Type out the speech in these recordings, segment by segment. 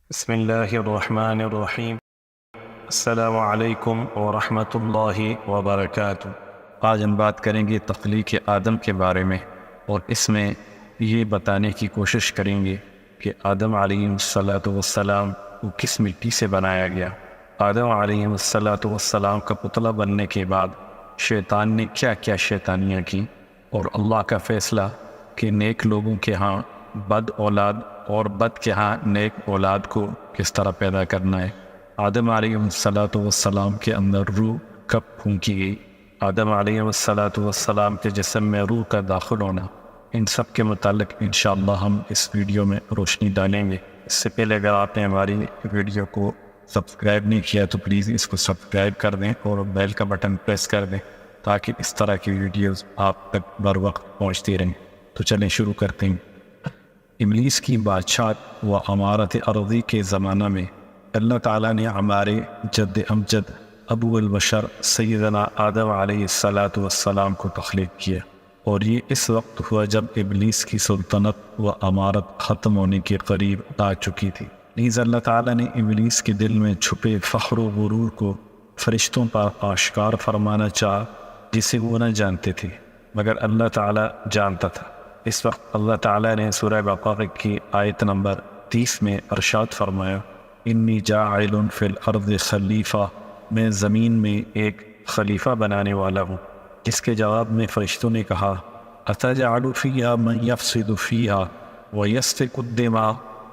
بسم اللہ الرحمن الرحیم۔ السلام علیکم ورحمۃ اللہ وبرکاتہ۔ آج ہم بات کریں گے تخلیق آدم کے بارے میں، اور اس میں یہ بتانے کی کوشش کریں گے کہ آدم علیہ السلام کو کس مٹی سے بنایا گیا۔ آدم علیہ السلام کا پتلا بننے کے بعد شیطان نے کیا کیا شیطانیاں کی، اور اللہ کا فیصلہ کہ نیک لوگوں کے ہاں بد اولاد اور بد کے ہاں نیک اولاد کو کس طرح پیدا کرنا ہے۔ آدم علیہ السلام کے اندر روح کب پھونکی گئی، آدم علیہ السلام کے جسم میں روح کا داخل ہونا، ان سب کے متعلق انشاءاللہ ہم اس ویڈیو میں روشنی ڈالیں گے۔ اس سے پہلے اگر آپ نے ہماری ویڈیو کو سبسکرائب نہیں کیا تو پلیز اس کو سبسکرائب کر دیں اور بیل کا بٹن پریس کر دیں تاکہ اس طرح کی ویڈیوز آپ تک بر وقت پہنچتی رہیں۔ تو چلیں شروع کرتے ہیں۔ ابلیس کی بادشاہت و امارت ارضی کے زمانہ میں اللہ تعالیٰ نے ہمارے جد امجد ابو البشر سیدنا آدم علیہ السلام کو تخلیق کیا، اور یہ اس وقت ہوا جب ابلیس کی سلطنت و امارت ختم ہونے کے قریب آ چکی تھی۔ نیز اللہ تعالیٰ نے ابلیس کے دل میں چھپے فخر و غرور کو فرشتوں پر آشکار فرمانا چاہا، جسے وہ نہ جانتے تھے مگر اللہ تعالیٰ جانتا تھا۔ اس وقت اللہ تعالیٰ نے سورہ بقرہ کی آیت نمبر 30 میں ارشاد فرمایا، انی جاعل فی الارض خلیفہ، میں زمین میں ایک خلیفہ بنانے والا ہوں۔ جس کے جواب میں فرشتوں نے کہا، اتجعل فیہا من یفسد فیہا ویسفک الدماء،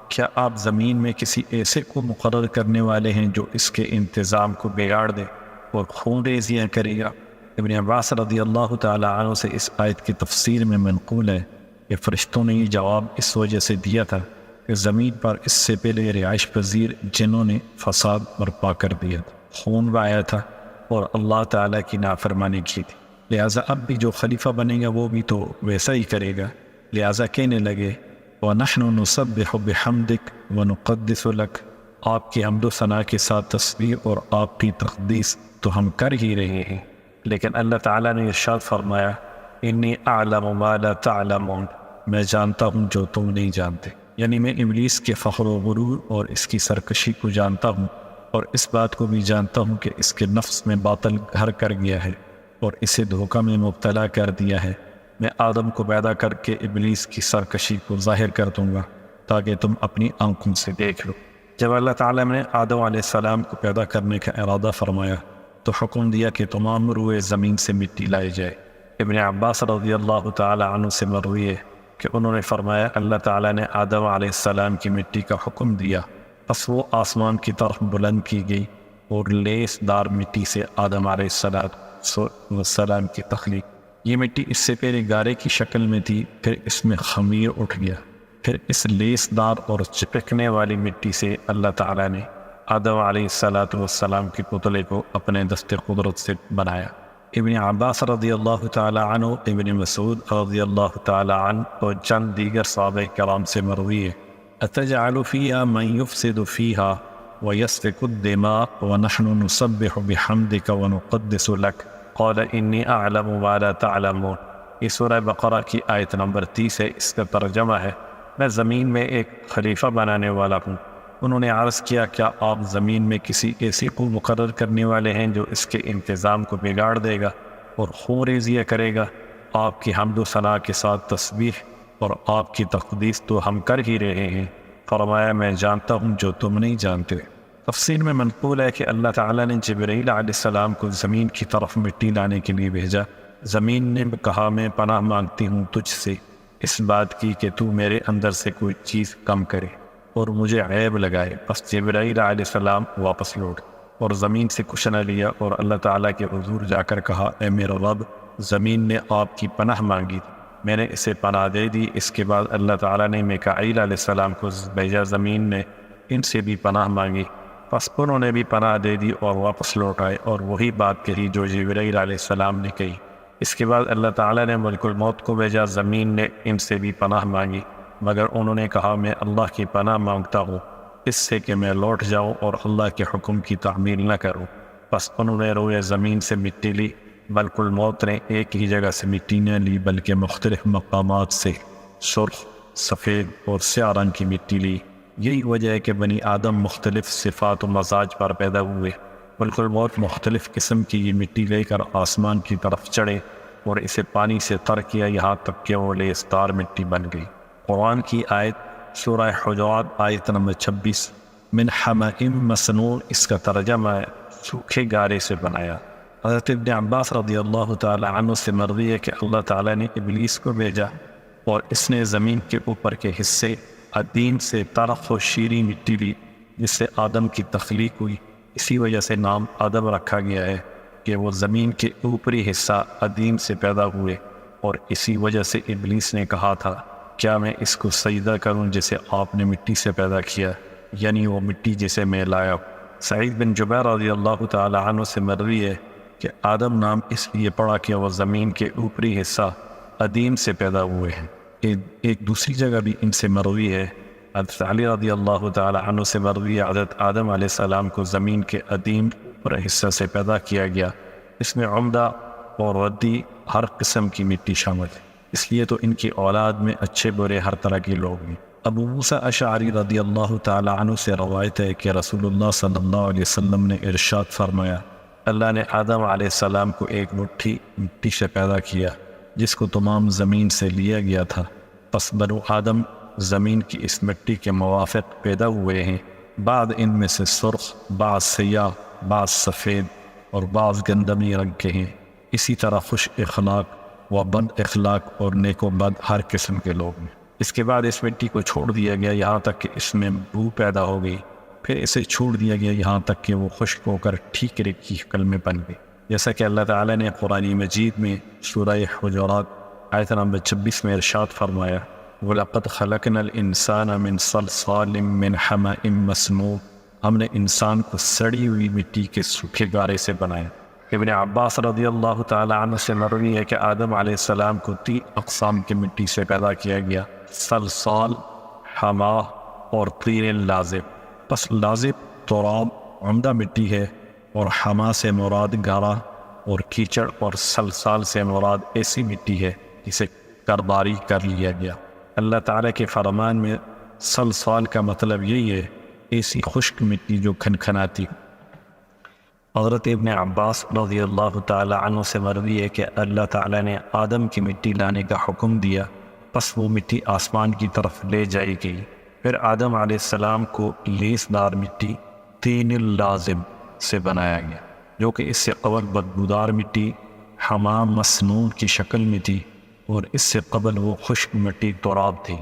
کیا آپ زمین میں کسی ایسے کو مقرر کرنے والے ہیں جو اس کے انتظام کو بگاڑ دے اور خون ریزیاں کرے گا؟ ابن عباس رضی اللہ تعالی عنہ سے اس آیت کی تفسیر میں منقول ہے کہ فرشتوں نے یہ جواب اس وجہ سے دیا تھا کہ زمین پر اس سے پہلے رہائش پذیر جنوں نے فساد برپا کر دیا تھا، خون بہایا تھا اور اللہ تعالیٰ کی نافرمانی کی تھی، لہٰذا اب بھی جو خلیفہ بنے گا وہ بھی تو ویسا ہی کرے گا۔ لہٰذا کہنے لگے، وَنَحْنُ نُسَبِّحُ بِحَمْدِكَ وَنُقَدِّسُ لَكَ، آپ کی حمد و ثنا کے ساتھ تسبیح اور آپ کی تقدیس تو ہم کر ہی رہے ہیں، لیکن اللہ تعالیٰ نے ارشاد فرمایا، انی اعلم ما لا تعلمون، میں جانتا ہوں جو تم نہیں جانتے، یعنی میں ابلیس کے فخر و غرور اور اس کی سرکشی کو جانتا ہوں، اور اس بات کو بھی جانتا ہوں کہ اس کے نفس میں باطل گھر کر گیا ہے اور اسے دھوکہ میں مبتلا کر دیا ہے۔ میں آدم کو پیدا کر کے ابلیس کی سرکشی کو ظاہر کر دوں گا تاکہ تم اپنی آنکھوں سے دیکھ لو۔ جب اللہ تعالیٰ نے آدم علیہ السلام کو پیدا کرنے کا ارادہ فرمایا تو حکم دیا کہ تمام روئے زمین سے مٹی لائی جائے۔ ابن عباس رضی اللہ تعالی عنہ سے مروی ہے کہ انہوں نے فرمایا، اللہ تعالیٰ نے آدم علیہ السلام کی مٹی کا حکم دیا، پس وہ آسمان کی طرف بلند کی گئی اور لیس دار مٹی سے آدم علیہ السلام کی تخلیق۔ یہ مٹی اس سے پہلے گارے کی شکل میں تھی، پھر اس میں خمیر اٹھ گیا، پھر اس لیس دار اور چپکنے والی مٹی سے اللہ تعالیٰ نے آدم علیہ السلام کی پتلے کو اپنے دست قدرت سے بنایا۔ ابن عباس رضی اللہ تعالی عنہ، ابن مسعود رضی اللہ تعالی عنہ اور چند دیگر صحابہ کرام سے مروی ہے، اتجعل فیہا من یفسد فیہا ویسفک الدماء ونحن نسبح بحمدک ونقدس لک قال انی اعلم ما لا تعلمون۔ یہ سورہ بقرہ کی آیت نمبر 30 ہے۔ اس کا ترجمہ ہے، میں زمین میں ایک خلیفہ بنانے والا ہوں۔ انہوں نے عرض کیا، کیا آپ زمین میں کسی ایسی کو مقرر کرنے والے ہیں جو اس کے انتظام کو بگاڑ دے گا اور خون ریزیاں کرے گا؟ آپ کی حمد و ثنا کے ساتھ تسبیح اور آپ کی تقدیس تو ہم کر ہی رہے ہیں۔ فرمایا، میں جانتا ہوں جو تم نہیں جانتے۔ تفسیر میں منقول ہے کہ اللہ تعالیٰ نے جبرائیل علیہ السلام کو زمین کی طرف مٹی لانے کے لیے بھیجا۔ زمین نے کہا، میں پناہ مانگتی ہوں تجھ سے اس بات کی کہ تو میرے اندر سے کوئی چیز کم کرے اور مجھے عیب لگائے۔ پس جبرائیل علیہ السلام واپس لوٹ اور زمین سے کچھ نہ لیا اور اللہ تعالیٰ کے حضور جا کر کہا، اے میرا رب، زمین نے آپ کی پناہ مانگی، میں نے اسے پناہ دے دی۔ اس کے بعد اللہ تعالیٰ نے میکائیل علیہ السلام کو بھیجا، زمین نے ان سے بھی پناہ مانگی، پس انہوں نے بھی پناہ دے دی اور واپس لوٹ آئے اور وہی بات کہی جو جبرائیل علیہ السلام نے کہی۔ اس کے بعد اللہ تعالیٰ نے ملک الموت کو بھیجا، زمین نے ان سے بھی پناہ مانگی، مگر انہوں نے کہا، میں اللہ کی پناہ مانگتا ہوں اس سے کہ میں لوٹ جاؤں اور اللہ کے حکم کی تعمیل نہ کروں۔ پس انہوں نے روئے زمین سے مٹی لی۔ ملک الموت نے ایک ہی جگہ سے مٹی نہ لی بلکہ مختلف مقامات سے سرخ، سفید اور سیاہ رنگ کی مٹی لی۔ یہی وجہ ہے کہ بنی آدم مختلف صفات و مزاج پر پیدا ہوئے، بالکل بہت مختلف قسم کی یہ مٹی لے کر آسمان کی طرف چڑھے اور اسے پانی سے تر کیا یہاں تک کہ وہ لیسدار مٹی بن گئی۔ قرآن کی آیت سورہ حجرات آیت نمبر 26، من حمأ مسنون، اس کا ترجمہ ہے سوکھے گارے سے بنایا۔ حضرت ابن عباس رضی اللہ تعالی عنہ سے مروی ہے کہ اللہ تعالیٰ نے ابلیس کو بھیجا اور اس نے زمین کے اوپر کے حصے عدیم سے ترخ و شیریں مٹی لی جس سے آدم کی تخلیق ہوئی۔ اسی وجہ سے نام آدم رکھا گیا ہے کہ وہ زمین کے اوپری حصہ عدیم سے پیدا ہوئے، اور اسی وجہ سے ابلیس نے کہا تھا کیا میں اس کو سجدہ کروں جسے آپ نے مٹی سے پیدا کیا، یعنی وہ مٹی جسے میں لایا ہوں۔ سعید بن جبیر رضی اللہ تعالی عنہ سے مروی ہے کہ آدم نام اس لیے پڑا کہ وہ زمین کے اوپری حصہ عدیم سے پیدا ہوئے ہیں۔ ایک دوسری جگہ بھی ان سے مروی ہے، حضرت علی رضی اللہ تعالی عنہ سے مروی ہے حضرت آدم علیہ السلام کو زمین کے عدیم پر حصہ سے پیدا کیا گیا، اس میں عمدہ اور ردی ہر قسم کی مٹی شامل ہے، اس لیے تو ان کی اولاد میں اچھے برے ہر طرح کے لوگ ہیں۔ ابو موسیٰ اشعری رضی اللہ تعالی عنہ سے روایت ہے کہ رسول اللہ صلی اللہ علیہ وسلم نے ارشاد فرمایا، اللہ نے آدم علیہ السلام کو ایک مٹھی مٹی سے پیدا کیا جس کو تمام زمین سے لیا گیا تھا، پس بنو آدم زمین کی اس مٹی کے موافق پیدا ہوئے ہیں، بعض ان میں سے سرخ، بعض سیاہ، بعض سفید اور بعض گندمی رنگ کے ہیں، اسی طرح خوش اخلاق و بد اخلاق اور نیک و بد ہر قسم کے لوگ ہیں۔ اس کے بعد اس مٹی کو چھوڑ دیا گیا یہاں تک کہ اس میں بو پیدا ہو گئی، پھر اسے چھوڑ دیا گیا یہاں تک کہ وہ خشک ہو کر ٹھیکرے کی شکل میں بن گئی، جیسا کہ اللہ تعالیٰ نے قرآن مجید میں سورہ حجرات آیت نمبر 26 میں ارشاد فرمایا، وَلَقَدْ خَلَقْنَا الْإِنسَانَ مِنْ صَلْصَالٍ مِّنْ حَمَإٍ مَّسْنُونٍ، ہم نے انسان کو سڑی ہوئی مٹی کے سوکھے گارے سے بنایا۔ ابن عباس رضی اللہ تعالی عنہ سے مروی ہے کہ آدم علیہ السلام کو 3 اقسام کی مٹی سے پیدا کیا گیا، صلصال، حماء اور طین لازب۔ پس لازب تراب عمدہ مٹی ہے، اور حماء سے مراد گارا اور کیچڑ، اور صلصال سے مراد ایسی مٹی ہے جسے کرداری کر لیا گیا۔ اللہ تعالیٰ کے فرمان میں صلصال کا مطلب یہی ہے ایسی خشک مٹی جو کھنکھناتی۔ حضرت ابن عباس رضی اللہ تعالی عنہ سے مروی ہے کہ اللہ تعالیٰ نے آدم کی مٹی لانے کا حکم دیا، پس وہ مٹی آسمان کی طرف لے جائی گئی، پھر آدم علیہ السلام کو لیسدار مٹی طین لازب سے بنایا گیا، جو کہ اس سے قبل بدبودار مٹی حماء مسنون کی شکل میں تھی، اور اس سے قبل وہ خشک مٹی تراب تھی۔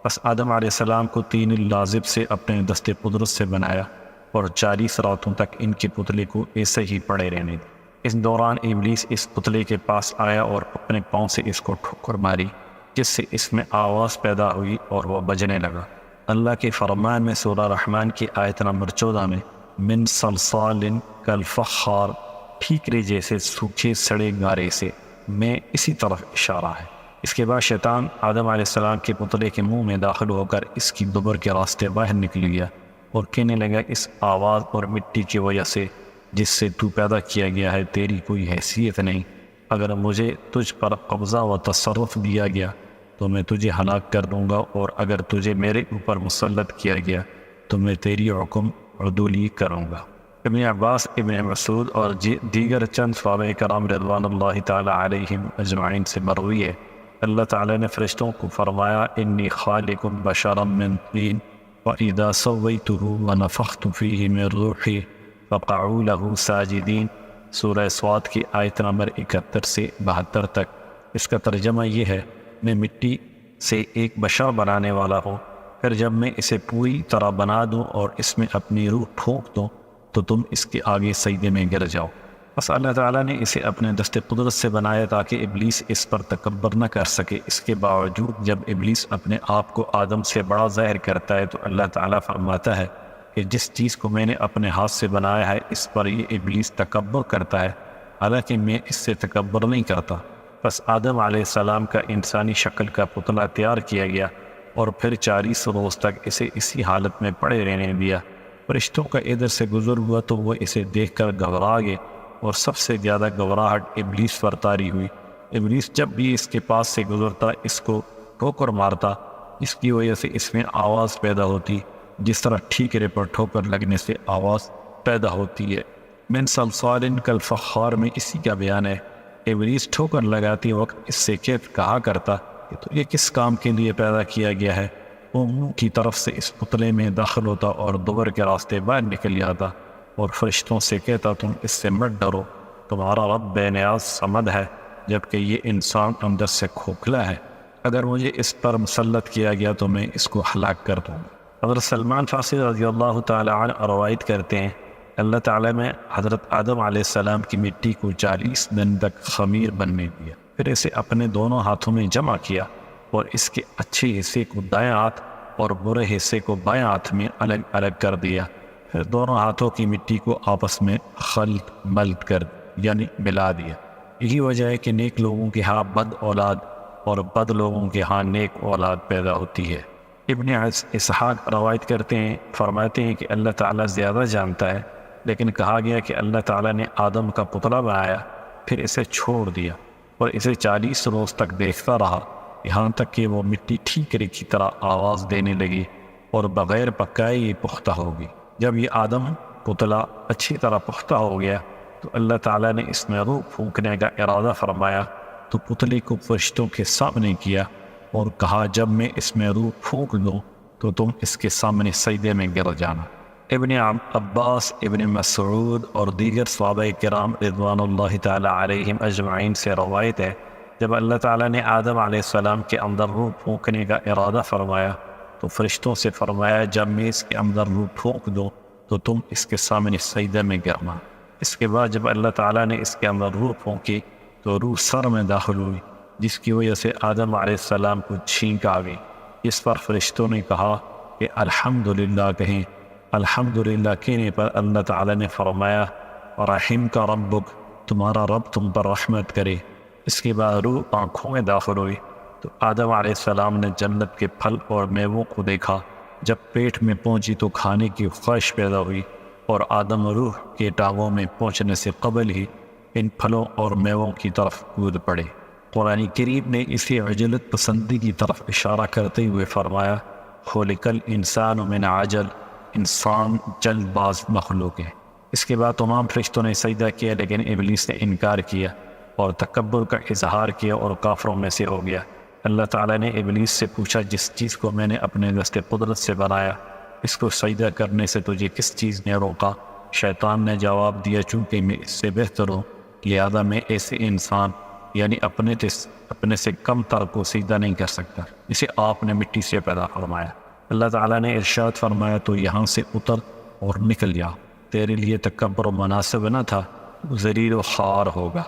پس آدم علیہ السلام کو طین لازب سے اپنے دست قدرت سے بنایا، اور 40 راتوں تک ان کے پتلے کو ایسے ہی پڑے رہنے دی۔ اس دوران ابلیس اس پتلے کے پاس آیا اور اپنے پاؤں سے اس کو ٹھوکر ماری، جس سے اس میں آواز پیدا ہوئی اور وہ بجنے لگا۔ اللہ کے فرمان میں سورہ رحمان کی آیت نمبر 14 میں من صلصال کالفخار، ٹھیکرے جیسے سوکھے سڑے گارے سے، میں اسی طرف اشارہ ہے۔ اس کے بعد شیطان آدم علیہ السلام کے پتلے کے منہ میں داخل ہو کر اس کی دبر کے راستے باہر نکل گیا اور کہنے لگا، اس آواز اور مٹی کی وجہ سے جس سے تو پیدا کیا گیا ہے تیری کوئی حیثیت نہیں، اگر مجھے تجھ پر قبضہ و تصرف دیا گیا تو میں تجھے ہلاک کر دوں گا، اور اگر تجھے میرے اوپر مسلط کیا گیا تو میں تیری حکم عدولی کروں گا۔ ابن عباس، ابن مسعود اور دیگر چند صحابہ کرام رضوان اللہ تعالی علیہم اجمعین سے مروی ہے، اللہ تعالیٰ نے فرشتوں کو فرمایا، انی خالق بشرا من طین وَإِذَا سَوَّيْتُهُ وَنَفَخْتُ فِيهِ مِن رُوحِي فَقَعُوا لَهُ سَاجِدِينَ، سورہ سواد کی آیت نمبر 71 سے 72 تک۔ اس کا ترجمہ یہ ہے، میں مٹی سے ایک بشر بنانے والا ہوں، پھر جب میں اسے پوری طرح بنا دوں اور اس میں اپنی روح پھونک دوں تو تم اس کے آگے سجدے میں گر جاؤ۔ بس اللہ تعالیٰ نے اسے اپنے دست قدرت سے بنایا تاکہ ابلیس اس پر تکبر نہ کر سکے۔ اس کے باوجود جب ابلیس اپنے آپ کو آدم سے بڑا ظاہر کرتا ہے تو اللہ تعالیٰ فرماتا ہے کہ جس چیز کو میں نے اپنے ہاتھ سے بنایا ہے اس پر یہ ابلیس تکبر کرتا ہے، حالانکہ میں اس سے تکبر نہیں کرتا۔ بس آدم علیہ السلام کا انسانی شکل کا پتلا تیار کیا گیا اور پھر 40 روز تک اسے اسی حالت میں پڑے رہنے دیا۔ فرشتوں کا ادھر سے گزر ہوا تو وہ اسے دیکھ کر گھبرا گئے، اور سب سے زیادہ گھبراہٹ ابلیس پر طاری ہوئی۔ ابلیس جب بھی اس کے پاس سے گزرتا اس کو ٹھوکر مارتا، اس کی وجہ سے اس میں آواز پیدا ہوتی، جس طرح ٹھیکرے پر ٹھوکر لگنے سے آواز پیدا ہوتی ہے۔ من صلصال کالفخار میں اسی کا بیان ہے۔ ابلیس ٹھوکر لگاتی وقت اس سے کہا کرتا کہ تو یہ کس کام کے لیے پیدا کیا گیا ہے؟ وہ منہ کی طرف سے اس پتلے میں داخل ہوتا اور دوبر کے راستے باہر نکل جاتا اور فرشتوں سے کہتا تم اس سے مت ڈرو، تمہارا رب بے نیاز صمد ہے، جبکہ یہ انسان اندر سے کھوکھلا ہے۔ اگر مجھے اس پر مسلط کیا گیا تو میں اس کو ہلاک کر دوں۔ حضرت سلمان فارسی رضی اللہ تعالیٰ عنہ روایت کرتے ہیں، اللہ تعالیٰ نے حضرت آدم علیہ السلام کی مٹی کو 40 دن تک خمیر بننے دیا، پھر اسے اپنے دونوں ہاتھوں میں جمع کیا اور اس کے اچھے حصے کو دائیں ہاتھ اور برے حصے کو بائیں ہاتھ میں الگ الگ کر دیا، پھر دونوں ہاتھوں کی مٹی کو آپس میں خلط ملط کر یعنی ملا دیا۔ یہی وجہ ہے کہ نیک لوگوں کے ہاں بد اولاد اور بد لوگوں کے ہاں نیک اولاد پیدا ہوتی ہے۔ ابن اسحاق روایت کرتے ہیں، فرماتے ہیں کہ اللہ تعالیٰ زیادہ جانتا ہے، لیکن کہا گیا کہ اللہ تعالیٰ نے آدم کا پتلا بنایا، پھر اسے چھوڑ دیا اور اسے 40 روز تک دیکھتا رہا، یہاں تک کہ وہ مٹی ٹھیکرے کی طرح آواز دینے لگی اور بغیر پکائے یہ پختہ ہوگی۔ جب یہ آدم پتلا اچھی طرح پختہ ہو گیا تو اللہ تعالیٰ نے اس میں روح پھونکنے کا ارادہ فرمایا تو پتلے کو فرشتوں کے سامنے کیا اور کہا جب میں اس میں روح پھونک دوں تو تم اس کے سامنے سجدے میں گر جانا۔ ابن عباس، ابن مسعود اور دیگر صحابہ کرام رضوان اللہ تعالیٰ علیہم اجمعین سے روایت ہے، جب اللہ تعالیٰ نے آدم علیہ السلام کے اندر روح پھونکنے کا ارادہ فرمایا تو فرشتوں سے فرمایا جب میں اس کے اندر روح پھونک دوں تو تم اس کے سامنے سجدے میں گرنا۔ اس کے بعد جب اللہ تعالیٰ نے اس کے اندر روح پھونکی تو روح سر میں داخل ہوئی، جس کی وجہ سے آدم علیہ السلام کو چھینک آ گئی۔ اس پر فرشتوں نے کہا کہ الحمدللہ کہیں۔ الحمدللہ کہنے پر اللہ تعالیٰ نے فرمایا رحم کا ربک، تمہارا رب تم پر رحمت کرے۔ اس کے بعد روح آنکھوں میں داخل ہوئی تو آدم علیہ السلام نے جنت کے پھل اور میووں کو دیکھا۔ جب پیٹ میں پہنچی تو کھانے کی خواہش پیدا ہوئی اور آدم روح کے ٹانگوں میں پہنچنے سے قبل ہی ان پھلوں اور میووں کی طرف کود پڑے۔ قرآن کریم نے اسی عجلت پسندی کی طرف اشارہ کرتے ہوئے فرمایا خلق الانسان من عجل، انسان جلد باز مخلوق ہے۔ اس کے بعد تمام فرشتوں نے سجدہ کیا، لیکن ابلیس نے انکار کیا اور تکبر کا اظہار کیا اور کافروں میں سے ہو گیا۔ اللہ تعالیٰ نے ابلیس سے پوچھا جس چیز کو میں نے اپنے دست قدرت سے بنایا اس کو سجدہ کرنے سے تجھے کس چیز نے روکا؟ شیطان نے جواب دیا چونکہ میں اس سے بہتر ہوں، لہذا میں ایسے انسان یعنی اپنے سے کم تر کو سجدہ نہیں کر سکتا، اسے آپ نے مٹی سے پیدا فرمایا۔ اللہ تعالیٰ نے ارشاد فرمایا تو یہاں سے اتر اور نکل جا، تیرے لیے تکبر مناسب نہ تھا، ذلیل و خوار ہوگا۔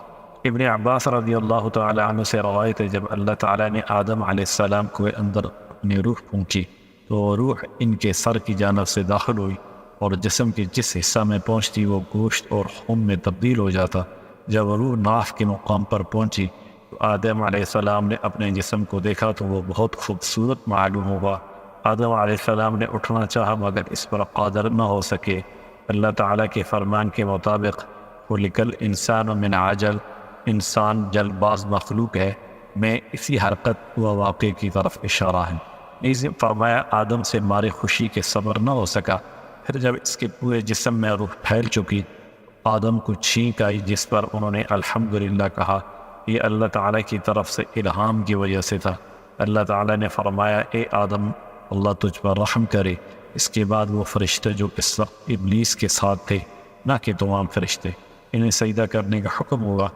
ابن عباس رضی اللہ تعالیٰ عنہ سے روایت ہے جب اللہ تعالیٰ نے آدم علیہ السلام کو اندر اپنی روح پھونکی تو روح ان کے سر کی جانب سے داخل ہوئی اور جسم کے جس حصہ میں پہنچتی وہ گوشت اور خون میں تبدیل ہو جاتا۔ جب روح ناف کے مقام پر پہنچی تو آدم علیہ السلام نے اپنے جسم کو دیکھا تو وہ بہت خوبصورت معلوم ہوا۔ آدم علیہ السلام نے اٹھنا چاہا مگر اس پر قادر نہ ہو سکے۔ اللہ تعالیٰ کے فرمان کے مطابق خلق الانسان من عجل، انسان جلد باز مخلوق ہے، میں اسی حرکت و واقعے کی طرف اشارہ ہے۔ نیز فرمایا آدم سے مارے خوشی کے صبر نہ ہو سکا، پھر جب اس کے پورے جسم میں روح پھیل چکی آدم کو چھینک آئی، جس پر انہوں نے الحمدللہ کہا۔ یہ اللہ تعالیٰ کی طرف سے الہام کی وجہ سے تھا۔ اللہ تعالیٰ نے فرمایا اے آدم اللہ تجھ پر رحم کرے۔ اس کے بعد وہ فرشتے جو اس وقت ابلیس کے ساتھ تھے، نہ کہ تمام فرشتے، انہیں سجدہ کرنے کا حکم ہوا۔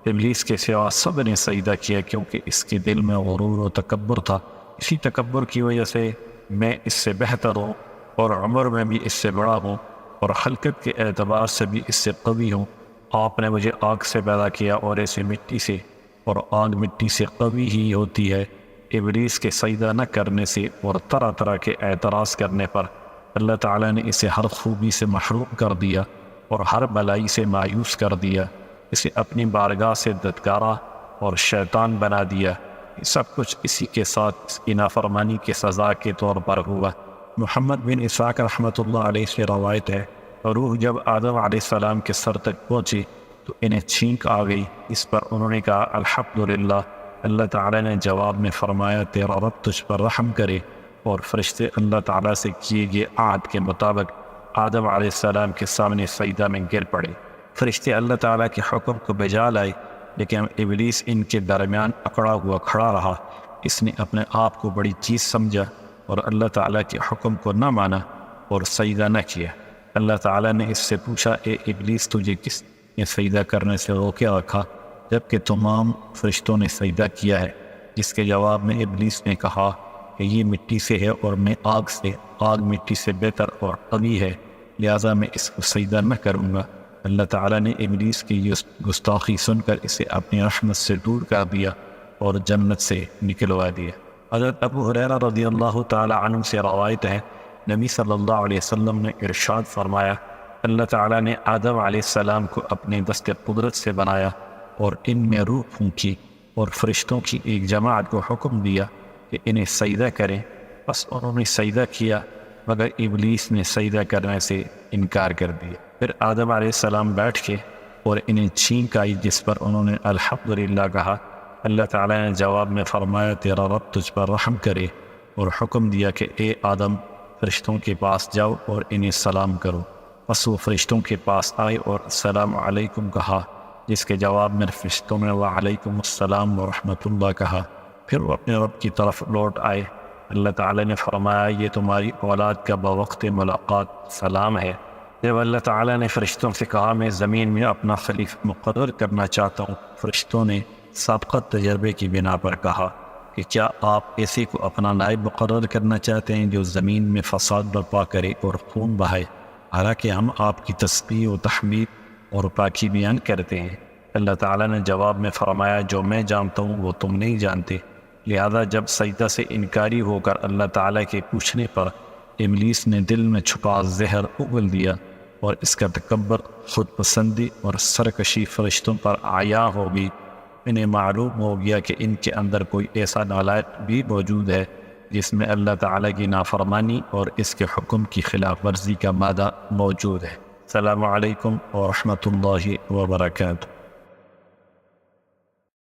ابلیس کے سوا سب نے سجدہ کیا کیونکہ اس کے دل میں غرور و تکبر تھا۔ اسی تکبر کی وجہ سے میں اس سے بہتر ہوں اور عمر میں بھی اس سے بڑا ہوں اور خلقت کے اعتبار سے بھی اس سے قوی ہوں۔ آپ نے مجھے آگ سے پیدا کیا اور ایسے مٹی سے، اور آگ مٹی سے قوی ہی ہوتی ہے۔ ابلیس کے سجدہ نہ کرنے سے اور طرح طرح کے اعتراض کرنے پر اللہ تعالیٰ نے اسے ہر خوبی سے محروم کر دیا اور ہر بلائی سے مایوس کر دیا، اسے اپنی بارگاہ سے ددکارا اور شیطان بنا دیا۔ یہ سب کچھ اسی کے ساتھ اس کی نافرمانی کی سزا کے طور پر ہوا۔ محمد بن اسحاق رحمۃ اللہ علیہ سے روایت ہے روح جب آدم علیہ السلام کے سر تک پہنچی تو انہیں چھینک آ گئی۔ اس پر انہوں نے کہا الحمدللہ۔ اللہ تعالیٰ نے جواب میں فرمایا تیرا رب تجھ پر رحم کرے۔ اور فرشتے اللہ تعالیٰ سے کیے گئے عہد کے مطابق آدم علیہ السلام کے سامنے سجدہ میں گر پڑے۔ فرشتے اللہ تعالیٰ کے حکم کو بجا لائے، لیکن ابلیس ان کے درمیان اکڑا ہوا کھڑا رہا۔ اس نے اپنے آپ کو بڑی چیز سمجھا اور اللہ تعالیٰ کے حکم کو نہ مانا اور سجدہ نہ کیا۔ اللہ تعالیٰ نے اس سے پوچھا، اے ابلیس، تجھے کس نے سجدہ کرنے سے روکے رکھا جبکہ تمام فرشتوں نے سجدہ کیا ہے؟ جس کے جواب میں ابلیس نے کہا کہ یہ مٹی سے ہے اور میں آگ سے، آگ مٹی سے بہتر اور قوی ہے، لہٰذا میں اس کو سجدہ نہ کروں گا۔ اللہ تعالیٰ نے ابلیس کی یہ گستاخی سن کر اسے اپنی رحمت سے دور کر دیا اور جنت سے نکلوا دیا۔ حضرت ابو ہریرہ رضی اللہ تعالیٰ عنہ سے روایت ہے، نبی صلی اللہ علیہ وسلم نے ارشاد فرمایا، اللہ تعالیٰ نے آدم علیہ السلام کو اپنے دست قدرت سے بنایا اور ان میں روح پھونکی اور فرشتوں کی ایک جماعت کو حکم دیا کہ انہیں سجدہ کریں، بس انہوں نے سجدہ کیا مگر ابلیس نے سجدہ کرنے سے انکار کر دیا۔ پھر آدم علیہ السلام بیٹھ کے اور انہیں چھینک آئی، جس پر انہوں نے الحمدللہ کہا۔ اللہ تعالیٰ نے جواب میں فرمایا، تیرا رب تجھ پر رحم کرے، اور حکم دیا کہ اے آدم، فرشتوں کے پاس جاؤ اور انہیں سلام کرو۔ بس وہ فرشتوں کے پاس آئے اور السلام علیکم کہا، جس کے جواب میں فرشتوں نے وعلیکم السلام ورحمۃ اللہ کہا۔ پھر وہ اپنے رب کی طرف لوٹ آئے۔ اللہ تعالیٰ نے فرمایا، یہ تمہاری اولاد کا بوقت ملاقات سلام ہے۔ جب اللہ تعالیٰ نے فرشتوں سے کہا، میں زمین میں اپنا خلیفہ مقرر کرنا چاہتا ہوں، فرشتوں نے سابقہ تجربے کی بنا پر کہا کہ کیا آپ ایسے کو اپنا نائب مقرر کرنا چاہتے ہیں جو زمین میں فساد برپا کرے اور خون بہائے؟ حالانکہ ہم آپ کی تسبیح و تحمید اور پاکی بیان کرتے ہیں۔ اللہ تعالیٰ نے جواب میں فرمایا، جو میں جانتا ہوں وہ تم نہیں جانتے۔ لہذا جب سجدہ سے انکاری ہو کر اللہ تعالیٰ کے پوچھنے پر ابلیس نے دل میں چھپا زہر اگل دیا اور اس کا تکبر، خود پسندی اور سرکشی فرشتوں پر عیاں ہوگی، انہیں معلوم ہو گیا کہ ان کے اندر کوئی ایسا نالائق بھی موجود ہے جس میں اللہ تعالیٰ کی نافرمانی اور اس کے حکم کی خلاف ورزی کا مادہ موجود ہے۔ السلام علیکم ورحمۃ اللہ وبرکاتہ۔